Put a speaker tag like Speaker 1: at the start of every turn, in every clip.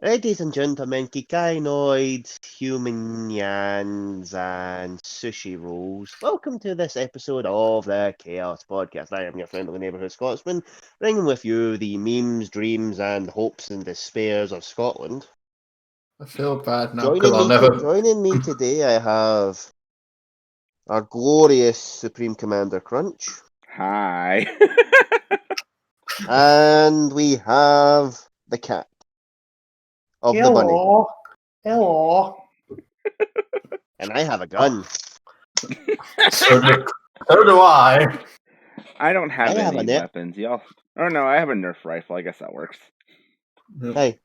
Speaker 1: Ladies and gentlemen, Kikai noids, human yans, and sushi rolls. Welcome to this episode of the Chaos Podcast. I am your friendly neighbourhood Scotsman, bringing with you the memes, dreams, and hopes and despairs of Scotland.
Speaker 2: I feel bad now because I'll never.
Speaker 1: Joining me today, I have our glorious Supreme Commander Crunch,
Speaker 3: Hi.
Speaker 1: and we have the cat of the bunny,
Speaker 2: Hello.
Speaker 1: and I have a gun.
Speaker 2: So do I.
Speaker 3: I don't have
Speaker 1: I have
Speaker 3: any
Speaker 1: a net.
Speaker 3: weapons, y'all. Oh no, I have a Nerf rifle. I guess that works.
Speaker 1: Hey,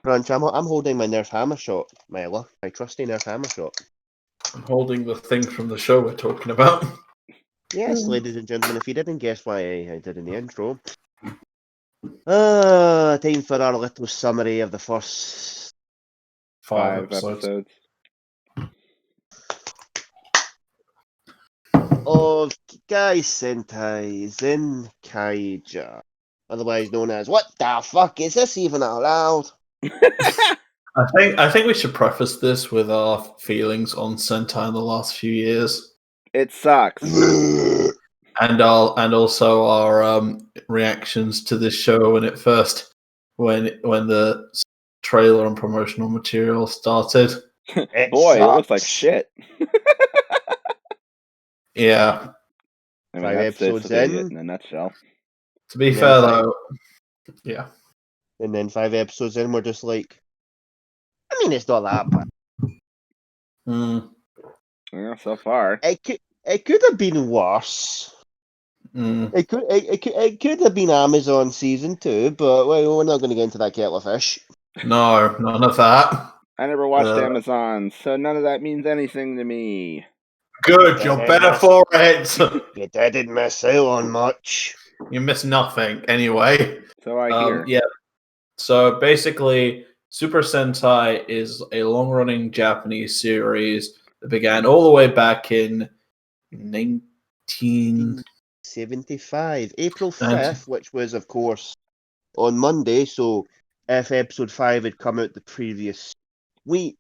Speaker 1: Crunch, I'm holding my Nerf hammer shot, my trusty Nerf hammer shot.
Speaker 2: I'm holding the thing from the show we're talking about.
Speaker 1: Yes, ladies and gentlemen, if you didn't guess why I did in the intro. Time for our little summary of the first
Speaker 2: 5 episodes.
Speaker 1: of Kikai Sentai Zenkaiger, otherwise known as What the fuck is this even allowed?
Speaker 2: I think we should preface this with our feelings on Sentai in the last few years.
Speaker 3: It sucks.
Speaker 2: And also our reactions to this show when the trailer and promotional material started.
Speaker 3: Boy, it looks like shit.
Speaker 2: Yeah.
Speaker 3: I mean,
Speaker 1: 5 episodes
Speaker 3: in a nutshell.
Speaker 2: To be fair, though, yeah.
Speaker 1: And then 5 episodes in, we're just like, I mean, it's not that bad.
Speaker 3: Yeah, so far.
Speaker 1: It could have been worse. It could have been Amazon season 2, but we're not going to get into that kettle of fish.
Speaker 2: No, none of that.
Speaker 3: I never watched Amazon, so none of that means anything to me.
Speaker 2: Good, you're better for it.
Speaker 1: You didn't miss out on much.
Speaker 2: You missed nothing, anyway.
Speaker 3: So I hear.
Speaker 2: Yeah. So basically, Super Sentai is a long-running Japanese series that began all the way back in
Speaker 1: 1975, April 5th, which was, of course, on Monday. So if episode 5 had come out the previous week,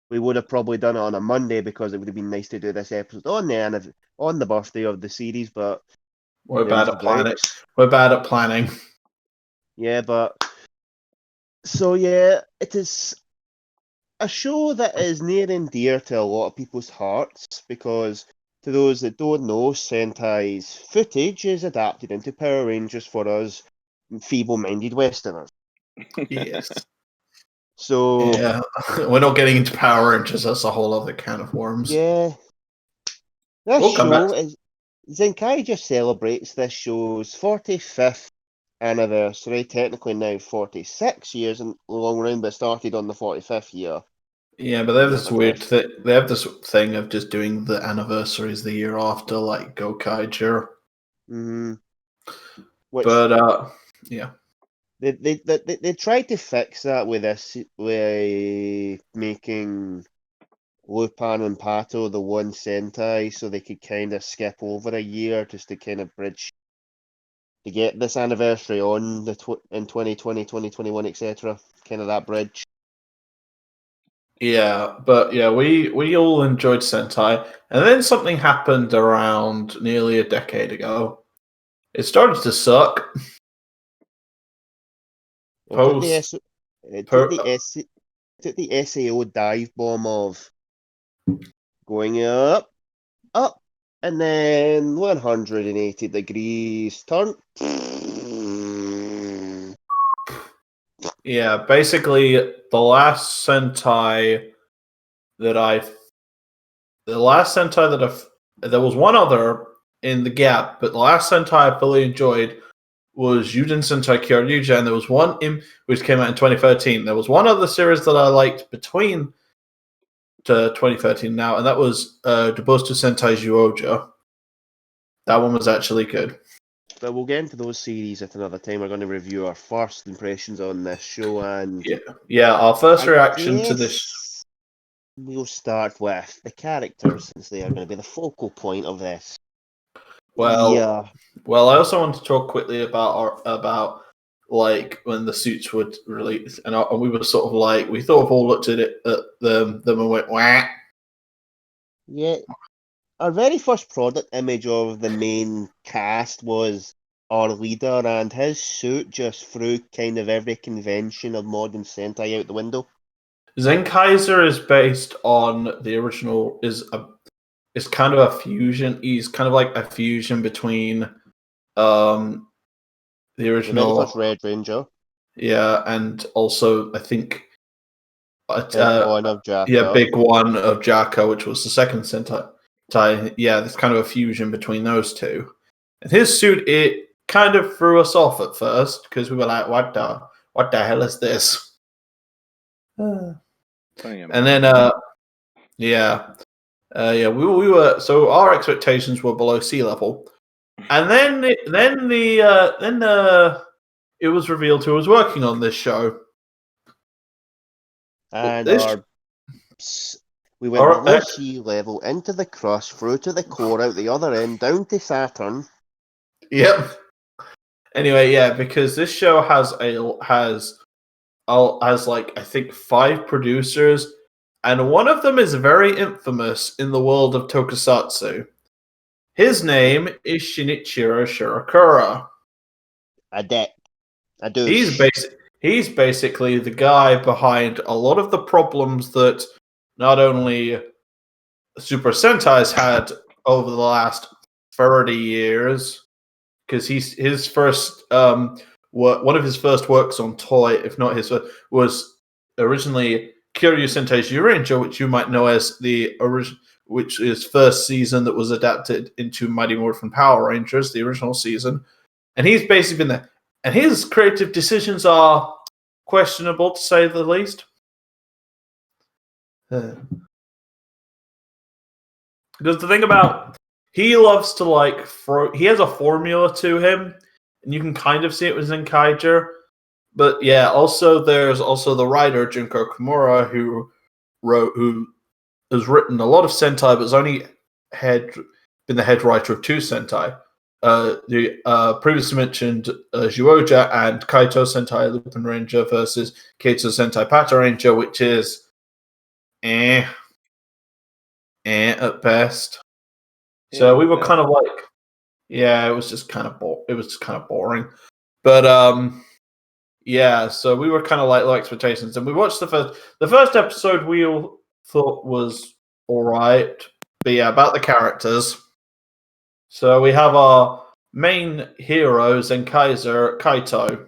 Speaker 1: we would have probably done it on a Monday because it would have been nice to do this episode on the birthday of the series. But
Speaker 2: we're bad at planning. We're bad at planning.
Speaker 1: Yeah, but so yeah, it is a show that is near and dear to a lot of people's hearts because, to those that don't know, Sentai's footage is adapted into Power Rangers for us feeble-minded Westerners.
Speaker 2: Yes.
Speaker 1: So
Speaker 2: yeah, we're not getting into Power Rangers. That's a whole other can of worms.
Speaker 1: Yeah, Zenkaiger celebrates this show's 45th anniversary. Technically now 46 years in the long run, but started on the 45th year.
Speaker 2: Yeah, but they have this weird thing. They have this thing of just doing the anniversaries the year after, like Zenkaiger.
Speaker 1: Mm-hmm.
Speaker 2: Yeah.
Speaker 1: They tried to fix that with this, with making Lupin and Pato the one Sentai, so they could kind of skip over a year just to kind of bridge to get this anniversary on in 2020, 2021, etc. Kind of that bridge.
Speaker 2: Yeah, but yeah, we all enjoyed Sentai, and then something happened around nearly a decade ago. It started to suck.
Speaker 1: It took the SAO dive bomb of going up, and then 180 degrees turn.
Speaker 2: Yeah, basically the last Sentai that there was one other in the gap, but the last Sentai I fully enjoyed was Yuden Sentai Kyoryuja, and there was one which came out in 2013. There was one other series that I liked between to 2013 now, and that was Dubostu Sentai Zyuoja. That one was actually good.
Speaker 1: But we'll get into those series at another time. We're going to review our first impressions on this show, and
Speaker 2: our first reaction to this.
Speaker 1: We'll start with the characters, since they are going to be the focal point of this.
Speaker 2: Well, I also want to talk quickly about like when the suits would release, and we were sort of like, we sort of all looked at them and went, wah.
Speaker 1: Yeah, our very first product image of the main cast was our leader, and his suit just threw kind of every convention of modern Sentai out the window.
Speaker 2: Zenkaiger is based on the original. Is kind of a fusion. He's kind of like a fusion between the
Speaker 1: The very
Speaker 2: original,
Speaker 1: first Red Ranger,
Speaker 2: yeah, and also I think
Speaker 1: big one of Jaka.
Speaker 2: big one of Jaka, which was the second Sentai. Yeah, there's kind of a fusion between those two. And his suit, it kind of threw us off at first because we were like, what the hell is this? And then yeah, we were, so our expectations were below sea level, and then it was revealed who was working on this show.
Speaker 1: And
Speaker 2: This
Speaker 1: we went
Speaker 2: our
Speaker 1: below sea level, into the crust, through to the core, out the other end, down to Saturn.
Speaker 2: Yep. Anyway, yeah, because this show has like I think 5 producers, and one of them is very infamous in the world of tokusatsu. His name is Shinichiro Shirakura.
Speaker 1: A douche.
Speaker 2: He's basically the guy behind a lot of the problems that not only Super Sentai's had over the last 30 years, because his first one of his first works on toy, if not his first, was originally Kyoryu Sentai's Uranger, which you might know as the original, which is first season that was adapted into Mighty Morphin Power Rangers, the original season. And he's basically been there. And his creative decisions are questionable, to say the least. Because the thing about, he loves to like he has a formula to him, and you can kind of see it with Zenkaiger. But yeah, also there's also the writer Junko Kimura who has written a lot of Sentai, but has only been the head writer of 2 Sentai. The previously mentioned Zhuoja and Kaito Sentai Lupin Ranger versus Kaito Sentai Pata Ranger, which is at best. So we were kind of like, yeah, it was just kind of boring. But yeah, so we were kind of like low expectations, and we watched the first episode. We all thought was all right, but yeah, about the characters. So we have our main hero, Zenkaiger Kaito.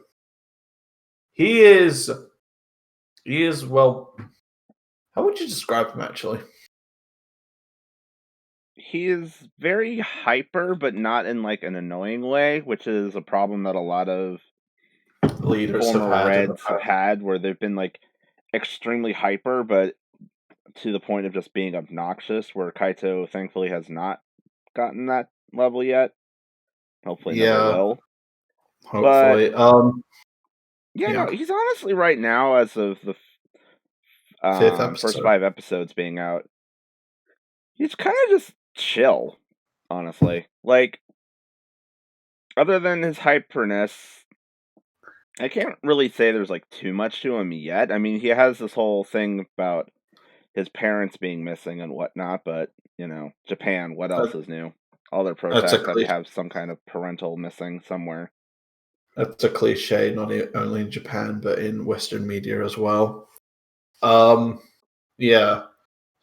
Speaker 2: He is well. How would you describe him actually?
Speaker 3: He is very hyper, but not in like an annoying way, which is a problem that a lot of
Speaker 2: Leaders
Speaker 3: former Reds have had, where they've been like extremely hyper, but to the point of just being obnoxious. Where Kaito, thankfully, has not gotten that level yet. Hopefully, never will.
Speaker 2: Hopefully,
Speaker 3: no, he's honestly right now, as of the first 5 episodes being out, he's kind of just chill, honestly. Like, other than his hyperness, I can't really say there's like too much to him yet. I mean, he has this whole thing about his parents being missing and whatnot, but you know, Japan, what else is new? All their protests have to have some kind of parental missing somewhere.
Speaker 2: That's a cliche, not only in Japan but in Western media as well. Yeah.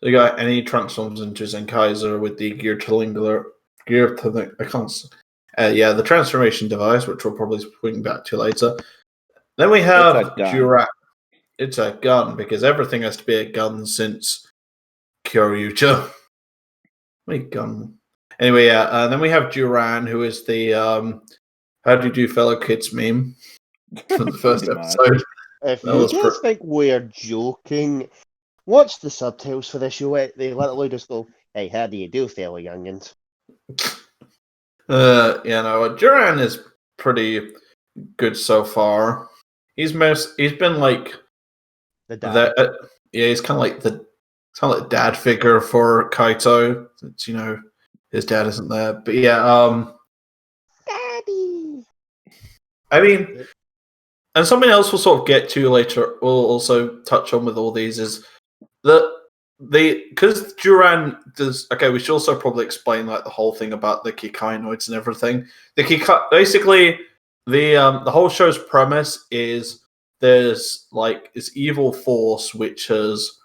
Speaker 2: So you got any transforms into Zenkaiger with the the transformation device, which we'll probably swing back to later. Then we have Jurak. It's a gun, because everything has to be a gun since Kyoryuja. Wait, gun. Anyway, yeah, and then we have Duran, who is the how do you do fellow kids meme from the first episode.
Speaker 1: If you guys think we're joking, watch the subtitles for this show. They literally just go, "Hey, how do you do, fellow youngins?"
Speaker 2: Duran is pretty good so far. He's been like
Speaker 1: the dad.
Speaker 2: He's kind of like the dad figure for Kaito, since his dad isn't there. But yeah,
Speaker 1: Daddy.
Speaker 2: I mean, and something else we'll sort of get to later, we'll also touch on with all these is that because Duran does. Okay, we should also probably explain like the whole thing about the Kikainoids and everything. Basically the whole show's premise is there's like this evil force which is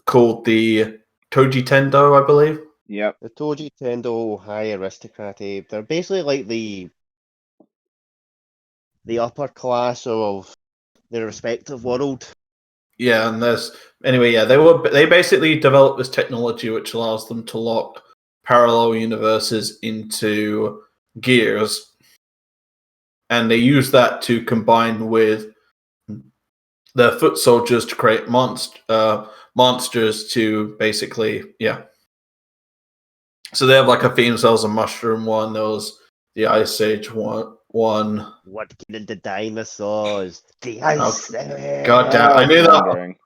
Speaker 2: called the Toji Tendo, I believe.
Speaker 3: Yep.
Speaker 1: The Toji Tendo High Aristocrat. They're basically like the upper class of their respective world.
Speaker 2: Yeah, and they basically developed this technology which allows them to lock parallel universes into gears, and they use that to combine with their foot soldiers to create monsters to basically So they have like a Themselves a Mushroom one. There was the Ice Age one.
Speaker 1: What killed the dinosaurs? The Ice Age.
Speaker 2: God damn! I knew
Speaker 3: wondering.
Speaker 2: that.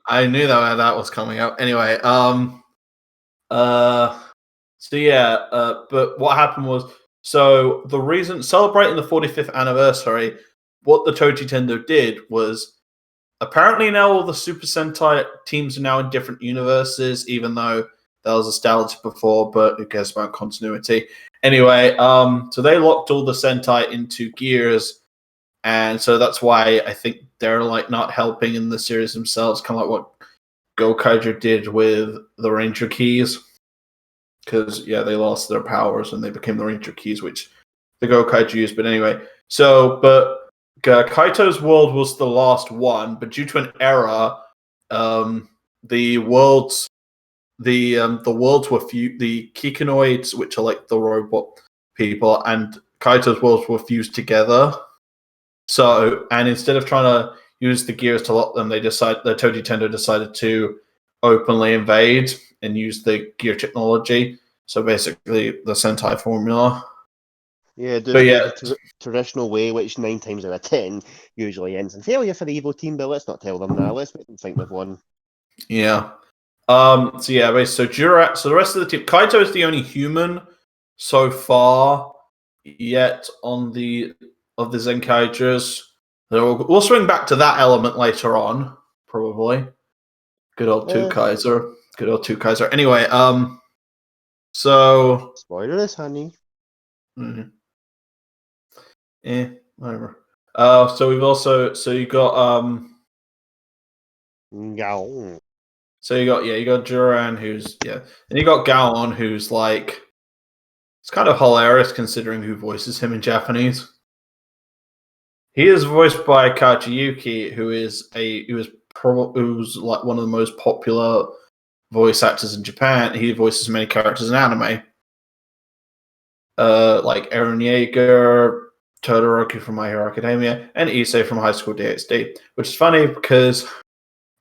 Speaker 2: I knew that was coming up. Anyway, but what happened was, so the reason celebrating the 45th anniversary, what the Toji Tendo did was, apparently now all the Super Sentai teams are now in different universes, even though that was established before, but who cares about continuity? Anyway, so they locked all the Sentai into gears, and so that's why I think they're like not helping in the series themselves, kind of like what Zenkaiger did with the Ranger Keys. Because they lost their powers and they became the Ranger Keys, which the Zenkaiger used. But anyway, but Kaito's world was the last one, but due to an error, the worlds were the Kikinoids, which are like the robot people, and Kaito's worlds were fused together. So, and instead of trying to use the gears to lock them, the Toji Tendo decided to openly invade and use the gear technology. So basically, the Sentai formula.
Speaker 1: Yeah, the traditional way, which 9 times out of 10 usually ends in failure for the evil team. But let's not tell them that. Let's make them think they've won.
Speaker 2: Yeah. So the rest of the team, Kaito is the only human so far yet of the Zenkaigers. We'll swing back to that element later on, probably. Good old two Kaiser. Anyway, so
Speaker 1: spoilers, honey.
Speaker 2: Whatever. So we've also you got
Speaker 1: Gaon.
Speaker 2: So you got Duran, who's and you got Gaon, who's like, it's kind of hilarious considering who voices him in Japanese. He is voiced by Kachiyuki, who's like one of the most popular voice actors in Japan. He voices many characters in anime, like Eren Yeager, Todoroki from My Hero Academia, and Issei from High School DxD. Which is funny because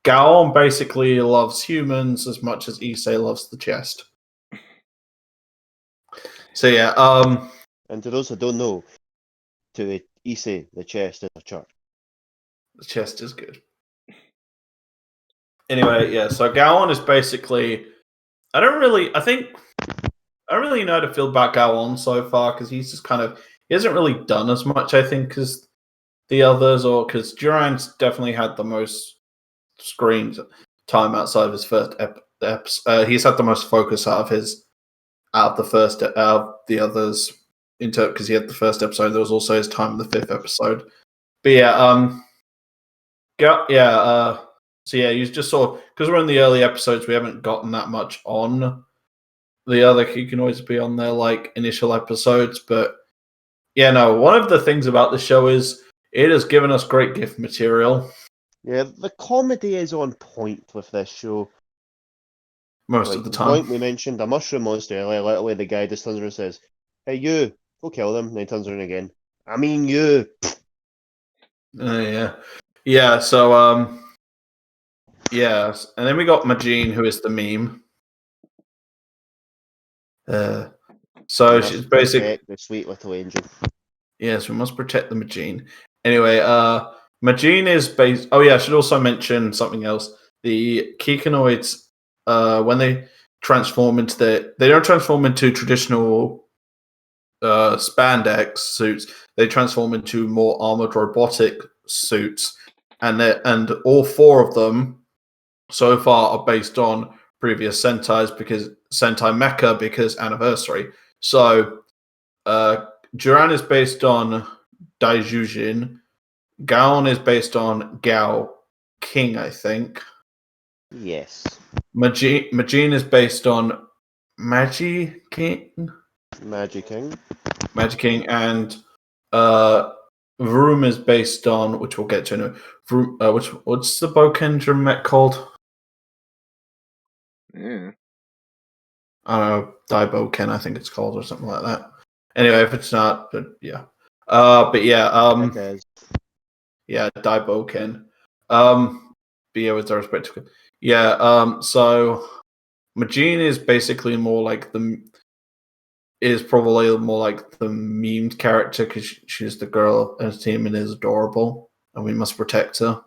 Speaker 2: Gaon basically loves humans as much as Issei loves the chest. So
Speaker 1: and to those who don't know, to Issei, the chest is a chart.
Speaker 2: The chest is good. Anyway, so Gaon is basically, I don't really know how to feel about Gaon so far, because he's just he hasn't really done as much, I think, as the others, or because Duran's definitely had the most screen time outside of his first episode. He's had the most focus out of the others, because he had the first episode. There was also his time in the 5th episode. But he's just sort of, because we're in the early episodes, we haven't gotten that much on the other Kikinoids beyond their like initial episodes. But one of the things about the show is it has given us great gift material.
Speaker 1: Yeah, the comedy is on point with this show.
Speaker 2: Most of the time.
Speaker 1: Point we mentioned a mushroom monster earlier. Literally, the guy just turns around and says, "Hey, you, go kill them." And he turns around again. I mean, you.
Speaker 2: So and then we got Majin, who is the meme. So she's basically
Speaker 1: the sweet little angel.
Speaker 2: Yes, we must protect the Majin. Anyway, Majin is based. Oh yeah, I should also mention something else. The Kikinoids, when they transform they don't transform into traditional spandex suits. They transform into more armored robotic suits, and all 4 of them so far are based on previous Sentai's because Sentai Mecha because anniversary. So Duran is based on Daijujin. Gaon is based on Gao King, I think.
Speaker 1: Yes.
Speaker 2: Majin is based on Magi King.
Speaker 1: Magic King.
Speaker 2: Magic King, and Vroom is based on, which we'll get to in a Vroom, what's the Bokenger mech called?
Speaker 3: Yeah.
Speaker 2: I don't know, Daiboken, I think it's called, or something like that. Anyway, if it's not, but yeah. Yeah, Daiboken. But yeah, with the respect to so Majin is basically more like probably more like the memed character because she's the girl in the team and is adorable, and we must protect her.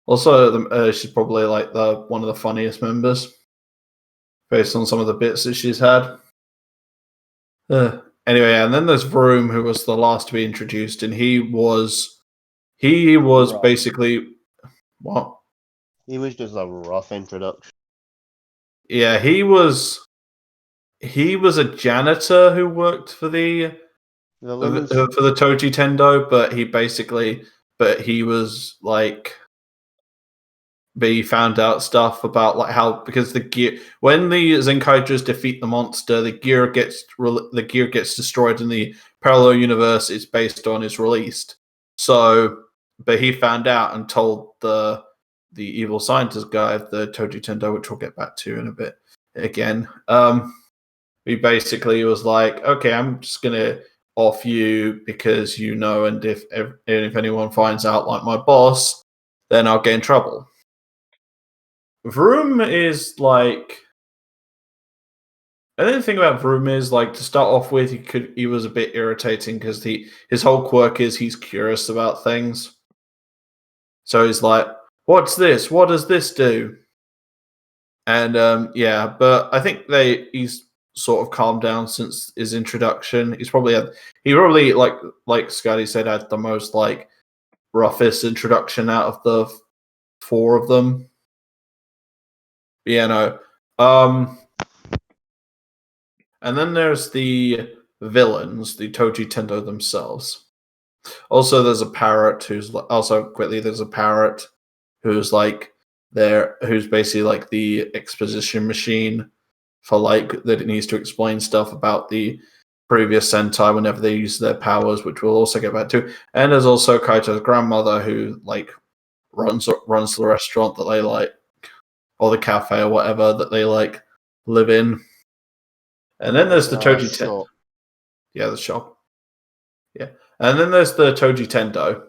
Speaker 2: Also, she's probably like one of the funniest members, based on some of the bits that she's had. Anyway, and then there's Vroom, who was the last to be introduced, and he was
Speaker 1: Rough.
Speaker 2: basically what?
Speaker 1: He was just a rough introduction.
Speaker 2: Yeah, he was a janitor who worked for the Toji Tendo, but he was like, but he found out stuff about like how, because the gear, when the Zenkaigers defeat the monster, the gear gets destroyed in the parallel universe it's based on is released. So, but he found out and told the evil scientist guy of the Toji Tendo, which we'll get back to in a bit again. He basically was like, okay, I'm just gonna off you because and if anyone finds out, like my boss, then I'll get in trouble. Vroom is like, I think the thing about Vroom is, like, to start off with, he was a bit irritating because his whole quirk is he's curious about things. So he's like, what's this? What does this do? And but I think he's sort of calmed down since his introduction. He probably like Scotty said, had the most like roughest introduction out of the 4 of them. But yeah, no. And then there's the villains, the Toji Tendo themselves. Also, there's a parrot who's like who's basically like the exposition machine for like that it needs to explain stuff about the previous Sentai whenever they use their powers, which we'll also get back to. And there's also Kaito's grandmother who like runs the restaurant that they like, or the cafe or whatever that they like live in. And then there's the Toji Tendo. Yeah, the shop. Yeah, and then there's the Toji Tendo.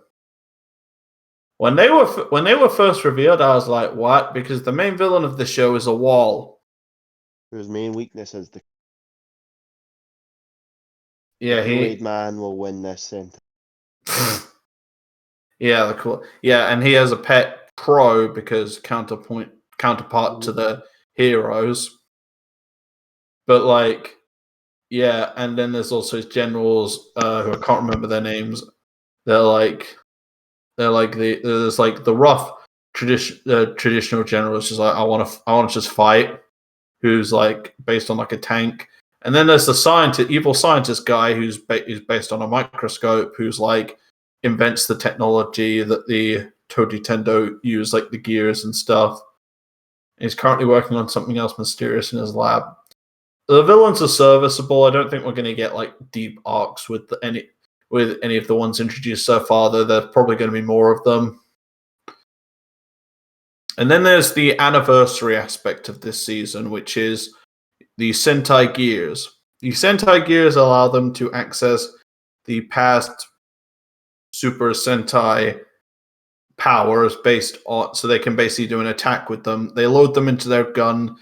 Speaker 2: When they were first revealed, I was like, "What?" Because the main villain of the show is a wall.
Speaker 1: His main weakness is the
Speaker 2: Kool-Aid
Speaker 1: Man will win this center.
Speaker 2: And he has a pet Pro because counterpart to the heroes. But like, yeah, and then there's also his generals who I can't remember their names. There's like the rough traditional generals, just like I want to just fight, who's like based on like a tank. And then there's the evil scientist guy who's based on a microscope, who's like invents the technology that the Toji Tendo use, like the gears and stuff. He's currently working on something else mysterious in his lab. The villains are serviceable. I don't think we're going to get like deep arcs with any of the ones introduced so far, though there's probably going to be more of them. And then there's the anniversary aspect of this season, which is the Sentai Gears. The Sentai Gears allow them to access the past Super Sentai powers so they can basically do an attack with them. They load them into their guns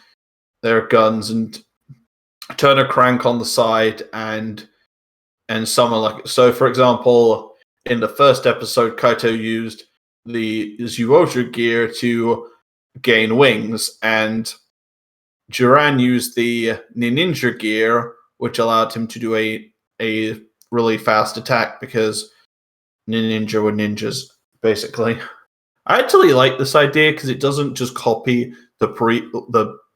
Speaker 2: and turn a crank on the side and summon like, so for example, in the first episode, Kaito used the Zyuoju gear to gain wings, and Duran used the Ninja gear, which allowed him to do a really fast attack because ninja with ninjas, basically. I actually like this idea because it doesn't just copy the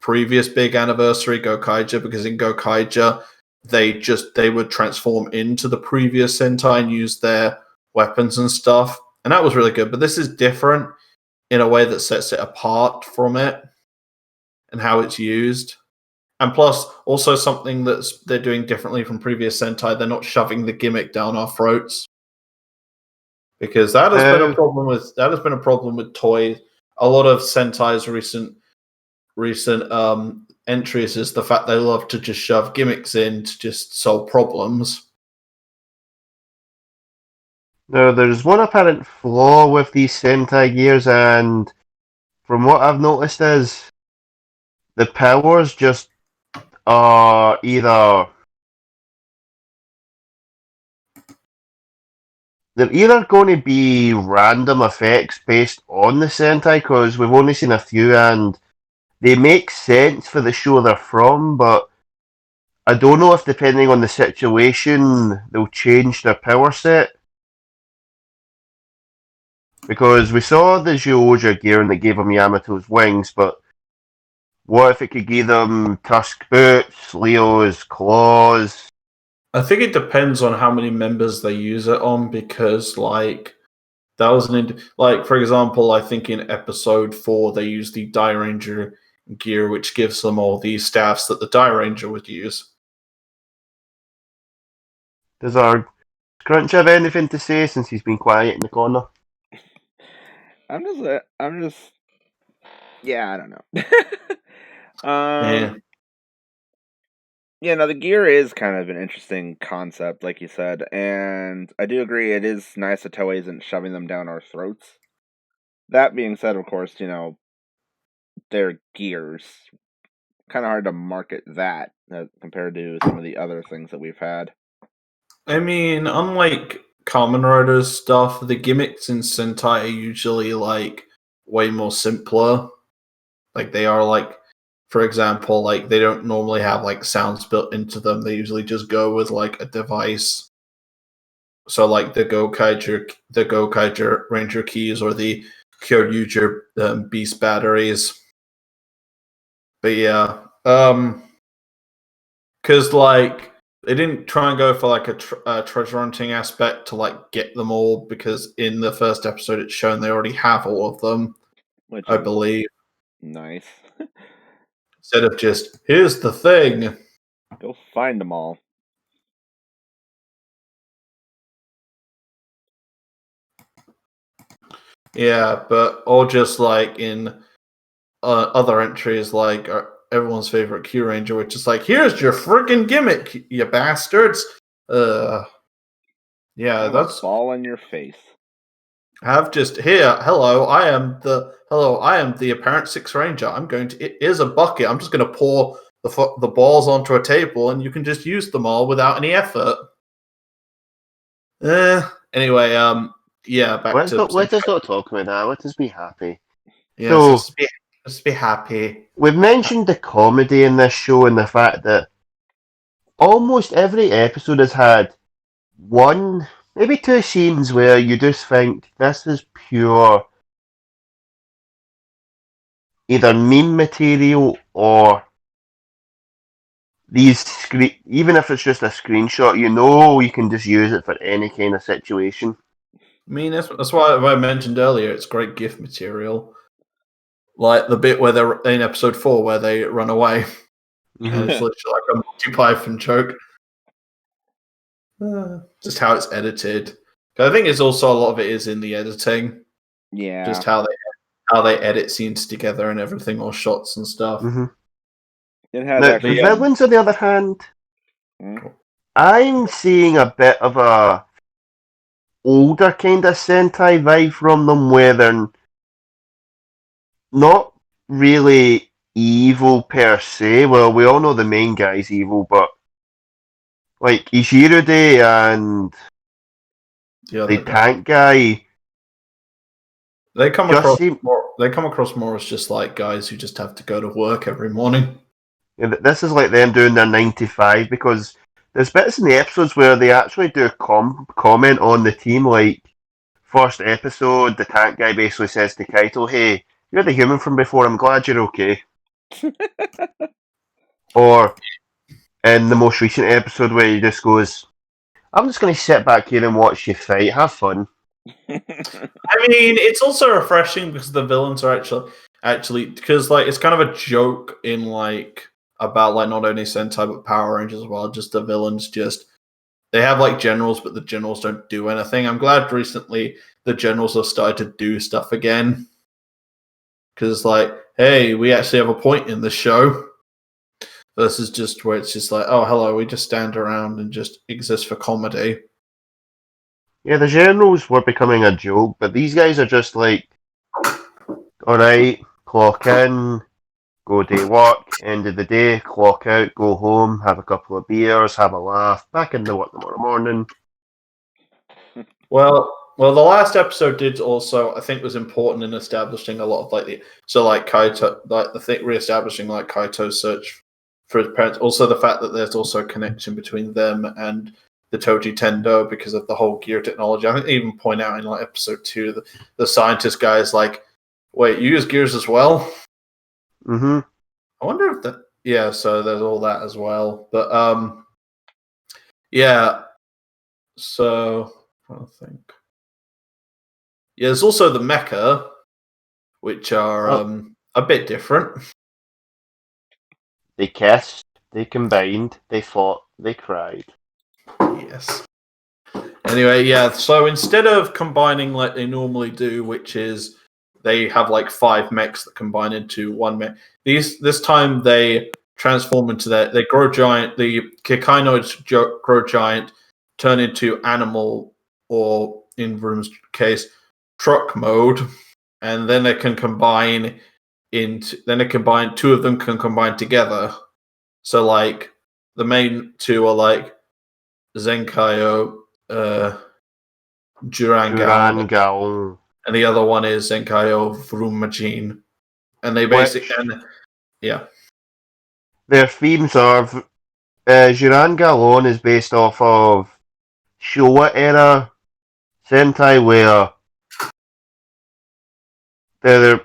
Speaker 2: previous big anniversary Zenkaiger, because in Zenkaiger they would transform into the previous Sentai and use their weapons and stuff, and that was really good. But this is different in a way that sets it apart from it and how it's used. And plus, also something they're doing differently from previous Sentai, they're not shoving the gimmick down our throats. Because that has been a problem with toys. A lot of Sentai's recent entries is the fact they love to just shove gimmicks in to just solve problems.
Speaker 1: Now, there's one apparent flaw with these Sentai gears, and from what I've noticed is the powers just are they're either going to be random effects based on the Sentai, because we've only seen a few and they make sense for the show they're from, but I don't know if, depending on the situation, they'll change their power set. Because we saw the Zyuohger gear and that gave him Yamato's wings, but what if it could give them Tusk boots, Leo's claws?
Speaker 2: I think it depends on how many members they use it on, because that was for example, I think in episode 4 they used the Die Ranger gear, which gives them all these staffs that the Die Ranger would use.
Speaker 1: Does our Crunch have anything to say, since he's been quiet in the corner?
Speaker 3: I'm just yeah, I don't know.
Speaker 2: Yeah.
Speaker 3: Yeah, no, the gear is kind of an interesting concept, like you said, and I do agree it is nice that Toei isn't shoving them down our throats. That being said, of course, they're gears. Kind of hard to market that compared to some of the other things that we've had.
Speaker 2: I mean, unlike Kamen Rider stuff, the gimmicks in Sentai are usually way more simpler. They are for example, they don't normally have sounds built into them. They usually just go with a device. So the Zenkaiger Ranger keys, or the Kyoryuger Beast batteries. But yeah, because they didn't try and go for a treasure hunting aspect to get them all, because in the first episode it's shown they already have all of them, I believe.
Speaker 3: Nice.
Speaker 2: Instead of just, here's the thing.
Speaker 3: Go find them all.
Speaker 2: Yeah, but or just in other entries, everyone's favorite Q Ranger, which is here's your freaking gimmick, you bastards. Yeah, that's
Speaker 3: fall in your face.
Speaker 2: Have just here. Hello, I am the apparent Sixth Ranger. Here's a bucket. I'm just going to pour the balls onto a table, and you can just use them all without any effort. Anyway, yeah.
Speaker 1: Let us not talk about that. Let us be happy.
Speaker 2: Yeah, so, let's be happy.
Speaker 1: We've mentioned the comedy in this show, and the fact that almost every episode has had one, maybe two scenes where you just think this is pure either meme material, or even if it's just a screenshot, you can just use it for any kind of situation.
Speaker 2: I mean, that's why I mentioned earlier, it's great GIF material. Like the bit where they're in episode 4 where they run away. Mm-hmm. And it's literally a Monty Python joke. Just how it's edited. I think it's also a lot of it is in the editing.
Speaker 3: Yeah.
Speaker 2: Just how they edit scenes together and everything, or shots and stuff.
Speaker 1: Mm-hmm. The villains, on the other hand, I'm seeing a bit of a older kind of Sentai vibe from them, where they're not really evil per se. Well, we all know the main guy's evil, but Ishirude and the tank guy,
Speaker 2: they come across more as just guys who just have to go to work every morning.
Speaker 1: Yeah, this is them doing their 9 to 5, because there's bits in the episodes where they actually do comment on the team, first episode, the tank guy basically says to Kaito, "Hey, you're the human from before. I'm glad you're okay." Or in the most recent episode where he just goes, "I'm just going to sit back here and watch you fight. Have fun."
Speaker 2: I mean, it's also refreshing because the villains are actually because like it's kind of a joke in like about like not only Sentai but Power Rangers as well. Just the villains, just they have like generals, but the generals don't do anything. I'm glad recently the generals have started to do stuff again because like, hey, we actually have a point in the show. Versus just where it's just like, oh, hello, we just stand around and just exist for comedy.
Speaker 1: Yeah, the generals were becoming a joke, but these guys are just like, alright, clock in, go day work, end of the day, clock out, go home, have a couple of beers, have a laugh, back into work tomorrow morning.
Speaker 2: Well, the last episode did also, I think, was important in establishing a lot of like Kaito, like the thing, reestablishing like Kaito's search for his parents. Also, the fact that there's also a connection between them and the Toji Tendo because of the whole gear technology. I think they even point out in like episode 2, the scientist guy is like, "Wait, you use gears as well?"
Speaker 1: Mm-hmm.
Speaker 2: I wonder if that. Yeah, so there's all that as well, but yeah. So I think. Yeah, there's also the mecha, which are a bit different.
Speaker 1: They kissed, they combined, they fought, they cried.
Speaker 2: Yes. Anyway, yeah, so instead of combining like they normally do, which is they have like 5 mechs that combine into one mech, this time they transform into they grow giant, the Kikai nodes grow giant, turn into animal, or in Vroom's case, truck mode, and then they can combine two of them can combine together. So like the main 2 are like Zenkaiger, Durangao,
Speaker 1: Duran
Speaker 2: and the other one is Zenkaiger Vroom. And they basically,
Speaker 1: which
Speaker 2: yeah.
Speaker 1: their themes are Juran Galon is based off of Showa era Sentai where they're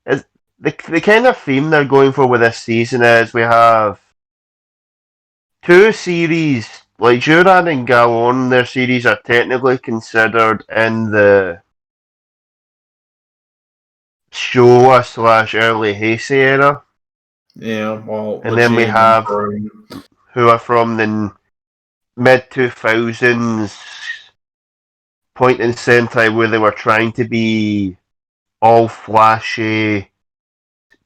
Speaker 1: is the kind of theme they're going for with this season is we have 2 series like Juran and Galon. Their series are technically considered in the Showa / early Heisei era.
Speaker 2: Yeah, well,
Speaker 1: And then we
Speaker 2: Majin and
Speaker 1: have who are from the mid 2000s point in Sentai where they were trying to be all flashy,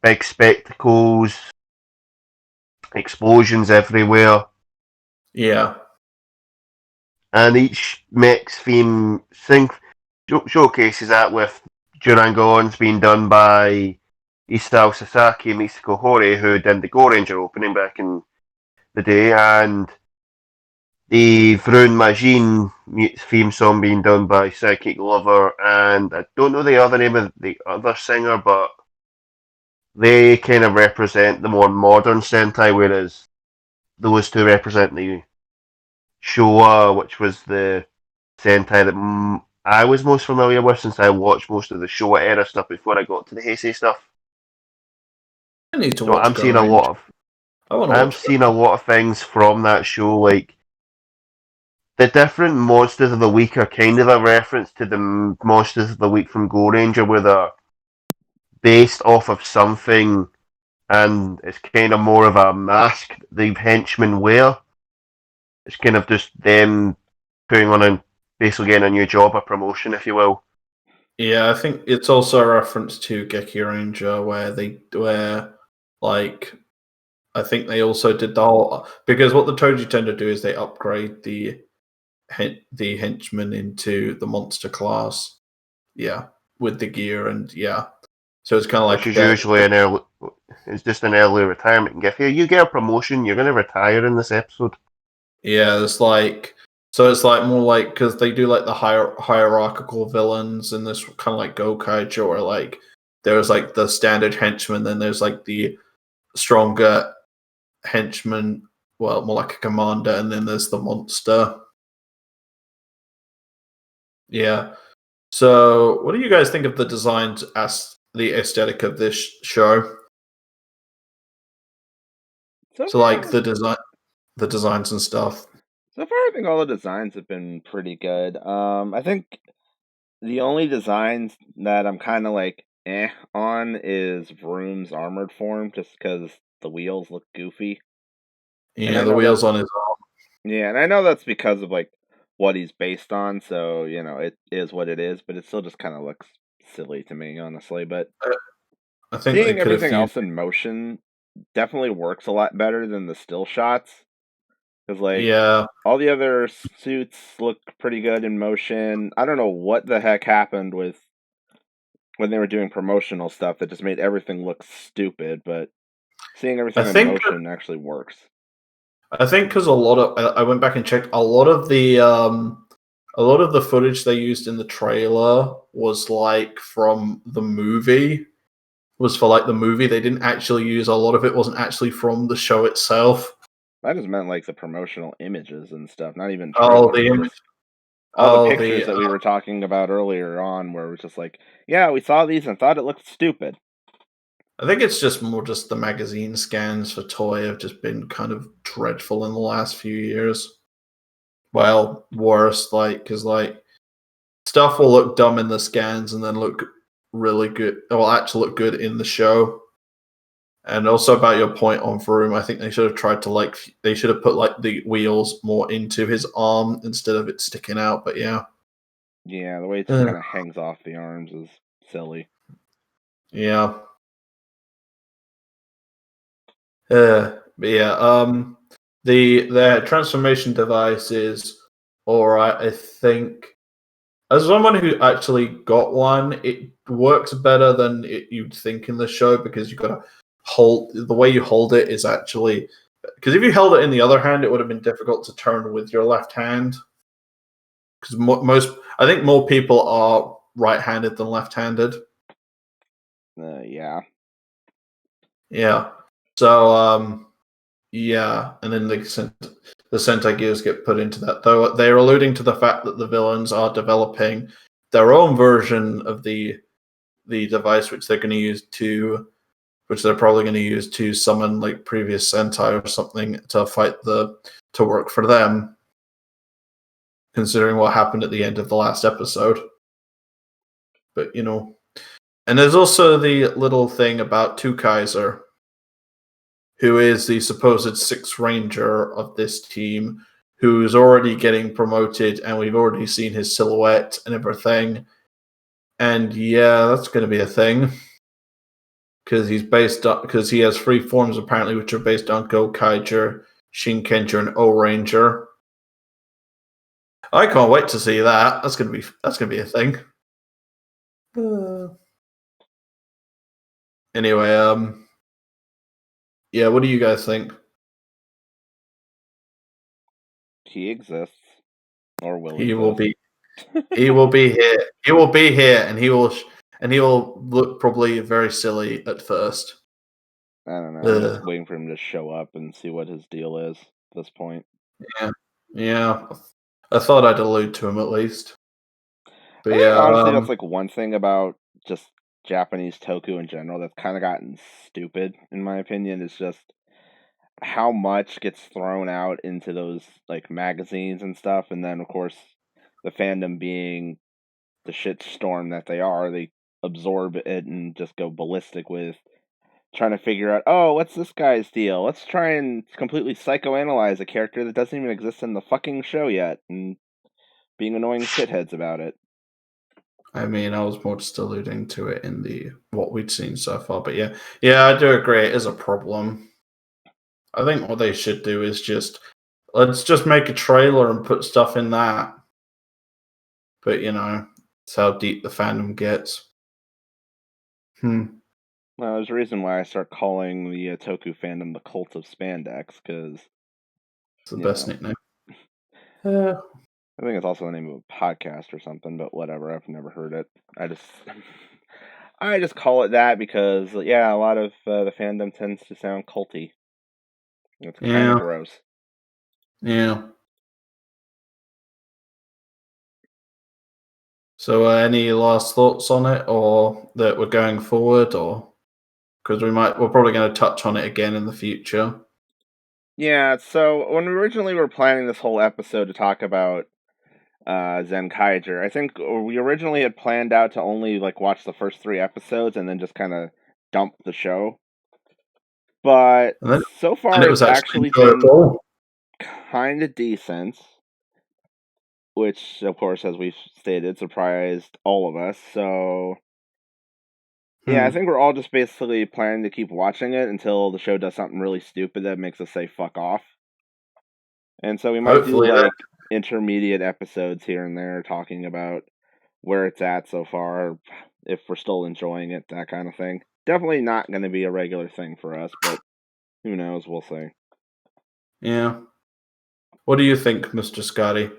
Speaker 1: big spectacles, explosions everywhere.
Speaker 2: Yeah.
Speaker 1: And each mech's theme showcases that with Durangon's being done by Isao Sasaki and Misako Hori, who did the Go Ranger opening back in the day, and the Vroom Majin theme song being done by Psychic Lover, and I don't know the other name of the other singer, but they kind of represent the more modern Sentai, whereas those 2 represent the Showa, which was the Sentai that I was most familiar with since I watched most of the Showa era stuff before I got to the Heisei stuff.
Speaker 2: I need to
Speaker 1: So
Speaker 2: watch Go Ranger.
Speaker 1: I'm seeing a lot of things from that show, like the different monsters of the week are kind of a reference to the monsters of the week from Go Ranger, where they're based off of something, and it's kind of more of a mask the henchmen wear. It's kind of just them putting on basically getting a new job, a promotion, if you will.
Speaker 2: Yeah, I think it's also a reference to Geki Ranger where like I think they also did the whole because what the Toji tend to do is they upgrade the henchman into the monster class. Yeah, with the gear and yeah. So it's kind of
Speaker 1: Which
Speaker 2: like
Speaker 1: is
Speaker 2: that.
Speaker 1: usually it's just an early retirement gift. Here, you get a promotion, you're going to retire in this episode.
Speaker 2: Yeah, it's like so it's like more like because they do like the hierarchical villains in this kind of like Zenkaiger where like there's like the standard henchman, then there's like the stronger henchman, well more like a commander, and then there's the monster. Yeah. So, what do you guys think of the designs as the aesthetic of this show? So, like the designs and stuff.
Speaker 3: So far, I think all the designs have been pretty good. I think the only designs that I'm kind of like on is Vroom's armored form, just because the wheels look goofy. And
Speaker 2: Yeah,
Speaker 3: I
Speaker 2: the
Speaker 3: know
Speaker 2: wheels
Speaker 3: that's
Speaker 2: on his arm.
Speaker 3: yeah, and I know that's because of like what he's based on. So it is what it is, but it still just kind of looks silly to me, honestly. But
Speaker 2: I think they
Speaker 3: seeing
Speaker 2: could have
Speaker 3: everything
Speaker 2: used.
Speaker 3: else in motion definitely works a lot better than the still shots. Because, like,
Speaker 2: Yeah,
Speaker 3: all the other suits look pretty good in motion. I don't know what the heck happened with when they were doing promotional stuff that just made everything look stupid, but seeing
Speaker 2: I
Speaker 3: everything in
Speaker 2: think
Speaker 3: motion actually works.
Speaker 2: because a lot of I went back and checked a lot of the footage they used in the trailer was like from the movie. Was for like the movie. They didn't actually use a lot of it. Wasn't actually from the show itself.
Speaker 3: I just meant like the promotional images and stuff, not even
Speaker 2: Oh, the
Speaker 3: trailers.
Speaker 2: image.
Speaker 3: Just all the
Speaker 2: Oh,
Speaker 3: pictures
Speaker 2: the.
Speaker 3: that we were talking about earlier on, where it was just like, yeah, we saw these and thought it looked stupid.
Speaker 2: I think it's just more just the magazine scans for Toy have just been kind of dreadful in the last few years. Well, worse, like because like stuff will look dumb in the scans and then look really good. It will actually look good in the show. And also about your point on Vroom, I think they should have tried to they should have put like the wheels more into his arm instead of it sticking out. But yeah,
Speaker 3: Yeah, the way it just kind of hangs off the arms is silly.
Speaker 2: yeah, but yeah. The transformation device is all right. I think as someone who actually got one, it works better than you'd think in the show because you've got to hold the way you hold it is actually because if you held it in the other hand, it would have been difficult to turn with your left hand. Because I think more people are right-handed than left-handed.
Speaker 3: Yeah.
Speaker 2: Yeah. So yeah, and then the Sentai gears get put into that. Though they're alluding to the fact that the villains are developing their own version of the device, which they're going to use which they're probably going to use to summon like previous Sentai or something to work for them. Considering what happened at the end of the last episode, but and there's also the little thing about Kaiser, who is the supposed sixth ranger of this team, who's already getting promoted, and we've already seen his silhouette and everything. And yeah, that's going to be a thing because he has three forms apparently, which are based on Zenkaiger, Shinkenger, and O Ranger. I can't wait to see that. That's gonna be a thing. Anyway, yeah, what do you guys think?
Speaker 3: He exists. Or will
Speaker 2: He
Speaker 3: exist.
Speaker 2: will be. He will be here. He will be here, and he will look probably very silly at first.
Speaker 3: I don't know. I'm just waiting for him to show up and see what his deal is at this point.
Speaker 2: Yeah. I thought I'd allude to him at least. But
Speaker 3: I
Speaker 2: yeah,
Speaker 3: think honestly, that's like one thing about just Japanese toku in general that's kind of gotten stupid, in my opinion, is just how much gets thrown out into those like magazines and stuff, and then of course the fandom being the shitstorm that they are, they absorb it and just go ballistic with trying to figure out, oh, what's this guy's deal? Let's try and completely psychoanalyze a character that doesn't even exist in the fucking show yet, and being annoying shitheads about it.
Speaker 2: I mean, I was more just alluding to it in the what we'd seen so far. But yeah, I do agree. It is a problem. I think what they should do is let's just make a trailer and put stuff in that. But it's how deep the fandom gets.
Speaker 3: Well, there's a reason why I start calling the Toku fandom the cult of spandex, because
Speaker 2: It's the best nickname.
Speaker 3: I think it's also the name of a podcast or something, but whatever. I've never heard it. I just call it that because yeah, a lot of the fandom tends to sound culty. It's kind of gross.
Speaker 2: Yeah. So, any last thoughts on it, or that we're going forward, or because we're probably going to touch on it again in the future.
Speaker 3: Yeah. So when we originally were planning this whole episode to talk about Zenkaiger, I think we originally had planned out to only watch the first 3 episodes and then just kind of dump the show. But so far, it's actually been kind of decent, which, of course, as we've stated, surprised all of us. So, yeah, I think we're all just basically planning to keep watching it until the show does something really stupid that makes us say "fuck off." And so we might do intermediate episodes here and there, talking about where it's at so far, if we're still enjoying it, that kind of thing. Definitely not going to be a regular thing for us, but who knows? We'll see.
Speaker 2: Yeah. What do you think, Mr. Scotty?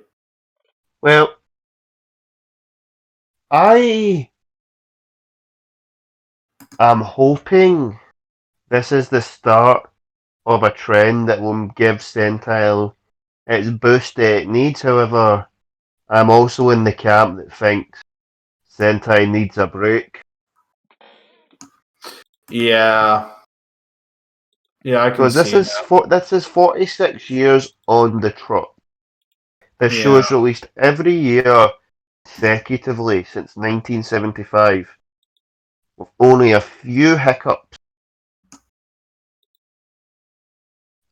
Speaker 1: Well, I am hoping this is the start of a trend that will give Sentai its boost that it needs. However, I'm also in the camp that thinks Sentai needs a break.
Speaker 2: Yeah. Yeah, I can see
Speaker 1: that. This is 46 years on the trot. This show is released every year consecutively since 1975, with only a few hiccups.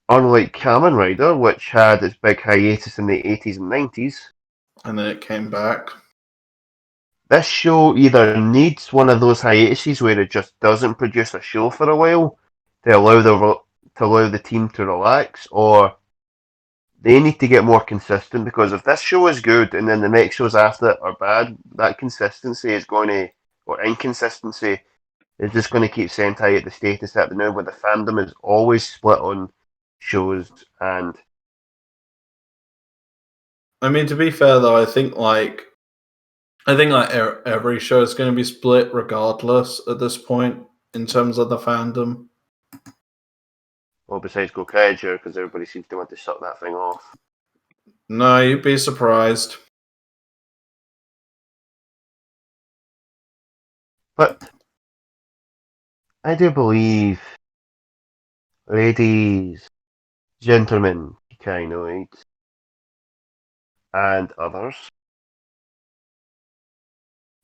Speaker 1: Unlike Kamen Rider, which had its big hiatus in the 80s and 90s,
Speaker 2: and then it came back.
Speaker 1: This show either needs one of those hiatuses where it just doesn't produce a show for a while to allow the team to relax, or they need to get more consistent, because if this show is good and then the next shows after it are bad, that consistency is going to, or inconsistency, is just going to keep Sentai at the status that they're now, where the fandom is always split on shows. And
Speaker 2: I mean, to be fair though, I think every show is going to be split regardless at this point in terms of the fandom.
Speaker 1: Well, besides Zenkaiger, because everybody seems to want to suck that thing off.
Speaker 2: No, you'd be surprised.
Speaker 1: But I do believe, ladies, gentlemen, Kikainoids, and others,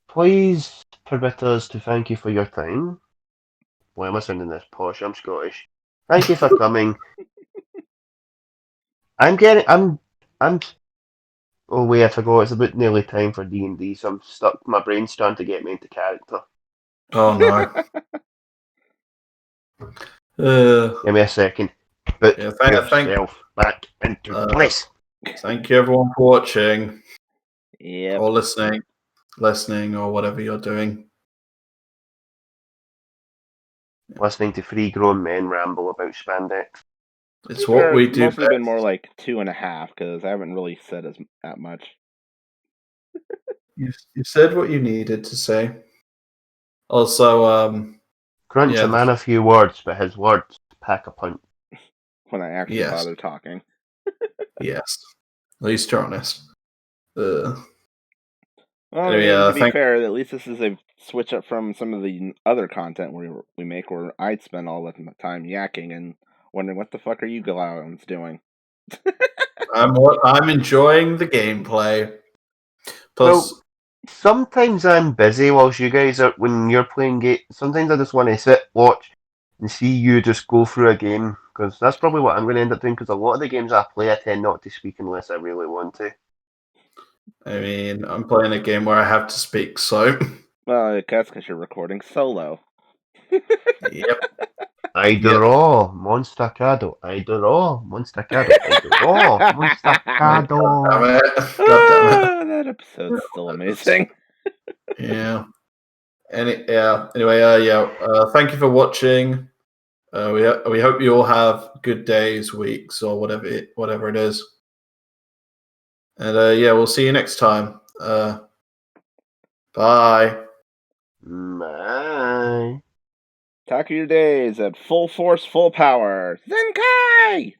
Speaker 1: please permit us to thank you for your time. Why am I sounding this posh? I'm Scottish. Thank you for coming. I'm. Oh wait, I forgot. It's about nearly time for D&D, so I'm stuck. My brain's starting to get me into character.
Speaker 2: Oh no.
Speaker 1: Give me a second. Put yourself back into place.
Speaker 2: Thank you everyone for watching.
Speaker 3: Yep.
Speaker 2: Or listening, or whatever you're doing.
Speaker 1: Listening to 3 grown men ramble about spandex.
Speaker 2: It's what we do.
Speaker 3: Mostly been more like 2.5, because I haven't really said that much.
Speaker 2: You said what you needed to say. Also,
Speaker 1: Crunch a man a few words, but his words pack a punch.
Speaker 3: When I actually bother talking.
Speaker 2: Yes. At least you're honest.
Speaker 3: Well, to be fair, at least this is a switch up from some of the other content we make, where I'd spend all the time yakking and wondering what the fuck are you clowns doing.
Speaker 2: I'm enjoying the gameplay.
Speaker 1: Plus, well, sometimes I'm busy whilst you guys are, when you're playing game. Sometimes I just want to sit, watch, and see you just go through a game, because that's probably what I'm going to end up doing, because a lot of the games I play, I tend not to speak unless I really want to.
Speaker 2: I mean, I'm playing a game where I have to speak, so...
Speaker 3: Well, that's because you're recording solo.
Speaker 2: Yep.
Speaker 1: I draw Monstacado. I draw Monstacado. I draw Monstacado.
Speaker 2: God damn it.
Speaker 3: That episode's still amazing.
Speaker 2: Yeah. Anyway, thank you for watching. We hope you all have good days, weeks, or whatever it is. And we'll see you next time. Bye.
Speaker 1: Bye.
Speaker 3: Talk of your days at full force, full power. Zenkai!